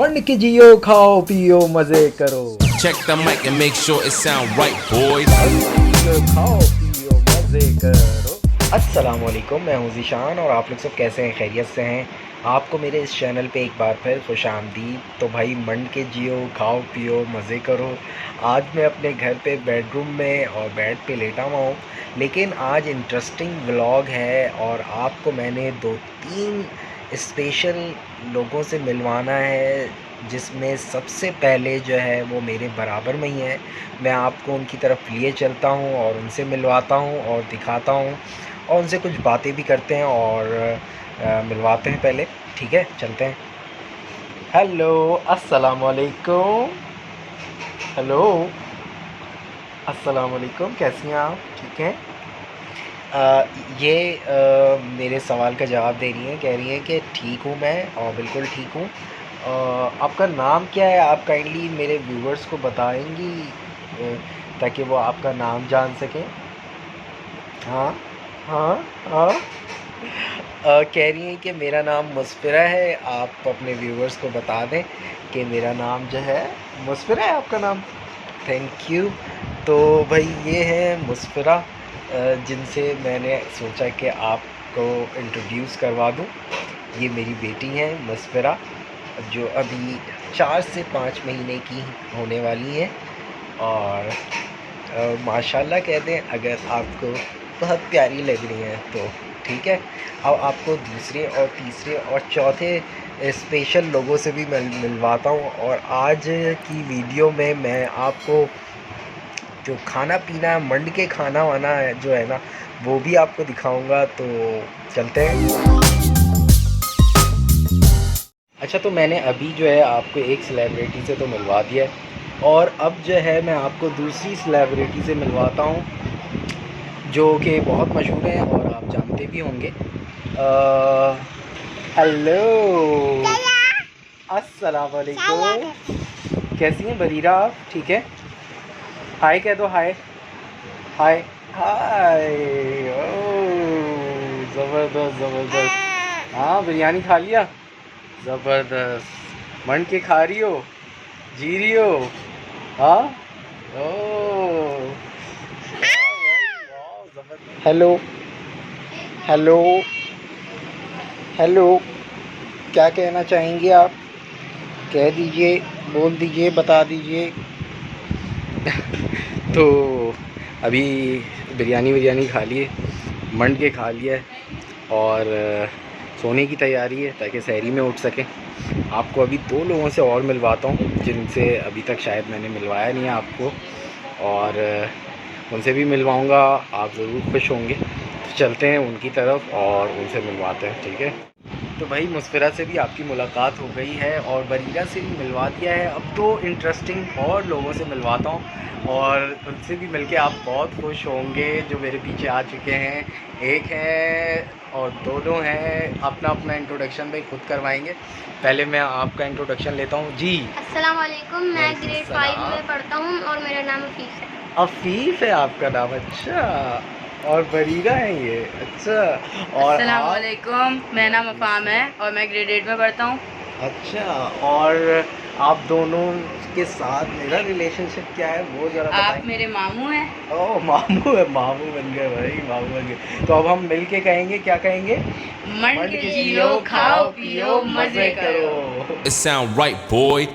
मंड के जियो खाओ पियो मजे करो। Check the mic and make sure it sound right, boys. जियो खाओ पियो मजे करो। अस्सलाम वालेकुम, मैं हूं ज़ीशान और आप लोग सब कैसे हैं? खैरियत से हैं? आपको मेरे इस चैनल पे एक बार फिर खुश आमदीद। तो भाई मंड के जियो खाओ पियो मज़े करो। आज मैं अपने घर पे बेडरूम में और बेड पे लेटा हुआ हूँ, लेकिन आज इंटरेस्टिंग व्लॉग है और आपको मैंने 2-3 स्पेशल लोगों से मिलवाना है, जिसमें सबसे पहले जो है वो मेरे बराबर में ही है। मैं आपको उनकी तरफ लिए चलता हूँ और उनसे मिलवाता हूँ और दिखाता हूँ और उनसे कुछ बातें भी करते हैं और मिलवाते हैं पहले। ठीक है, चलते हैं। हेलो, अस्सलाम वालेकुम। हेलो, अस्सलाम वालेकुम। कैसी हैं आप? ठीक हैं? ये मेरे सवाल का जवाब दे रही हैं, कह रही हैं कि ठीक हूँ मैं और बिल्कुल ठीक हूँ। आपका नाम क्या है? आप काइंडली मेरे व्यूवर्स को बताएंगी ताकि वो आपका नाम जान सकें। हाँ, हाँ, हाँ। कह रही हैं कि मेरा नाम मुस्फिरा है। आप अपने व्यूवर्स को बता दें कि मेरा नाम जो है मुस्फिरा है। आपका नाम? Thank you. तो भाई ये है मुस्फिरा, जिनसे मैंने सोचा कि आपको इंट्रोड्यूस करवा दूं। ये मेरी बेटी है मुस्फिरा, जो अभी 4 से 5 महीने की होने वाली है और माशाल्लाह कह दें अगर आपको बहुत प्यारी लग रही हैं तो। ठीक है, अब आपको दूसरे और तीसरे और चौथे स्पेशल लोगों से भी मिलवाता हूँ और आज की वीडियो में मैं आपको जो खाना पीना मंड के खाना वाना है जो है ना, वो भी आपको दिखाऊंगा। तो चलते हैं। अच्छा, तो मैंने अभी जो है आपको एक सेलिब्रिटी से तो मिलवा दिया है और अब जो है मैं आपको दूसरी सेलिब्रिटी से मिलवाता हूँ जो कि बहुत मशहूर हैं और आप जानते भी होंगे। हेलो, अस्सलाम वालेकुम। कैसी हैं बरीरा आप? ठीक है, हाय कह दो। हाय, हाय, हाय। ओह, ज़बरदस्त ज़बरदस्त। हाँ, बिरयानी खा लिया? ज़बरदस्त। मंड के खा रही हो? जी रही हो? हाँ। ओह, हेलो, हेलो, हेलो। क्या कहना चाहेंगे आप? कह दीजिए, बोल दीजिए, बता दीजिए। तो अभी बिरयानी खा लिए, मंड के खा लिया है और सोने की तैयारी है ताकि सहरी में उठ सकें। आपको अभी 2 लोगों से और मिलवाता हूँ जिनसे अभी तक शायद मैंने मिलवाया नहीं है आपको, और उनसे भी मिलवाऊँगा। आप ज़रूर खुश होंगे। तो चलते हैं उनकी तरफ और उनसे मिलवाते हैं। ठीक है, तो भाई मुस्फिरा से भी आपकी मुलाकात हो गई है और बरीरा से भी मिलवा दिया है। अब तो इंटरेस्टिंग और लोगों से मिलवाता हूँ और उनसे भी मिलके आप बहुत खुश होंगे जो मेरे पीछे आ चुके हैं। एक है और दोनों हैं। अपना अपना इंट्रोडक्शन भाई खुद करवाएंगे। पहले मैं आपका इंट्रोडक्शन लेता हूँ जी। अस्सलाम वालेकुम, मैं ग्रेड 5 में पढ़ता हूँ और मेरा नाम अफ़ीफ़ है। अफ़ीफ़ है आपका नाम? अच्छा, और बरीरा है ये? अच्छा, और अस्सलाम वालेकुम, मेरा नाम अफ़ाम है और मैं ग्रेड 8 में पढ़ता हूँ। अच्छा, और आप दोनों के साथ मेरा रिलेशनशिप क्या है वो ज़रा बताएं। आप मेरे मामू हैं। ओह, मामू है। मामू बन गए भाई, मामू बन गए। तो अब हम मिल के कहेंगे, क्या कहेंगे? मंड के जियो खाओ पियो मज़े करो। It sound right, boy.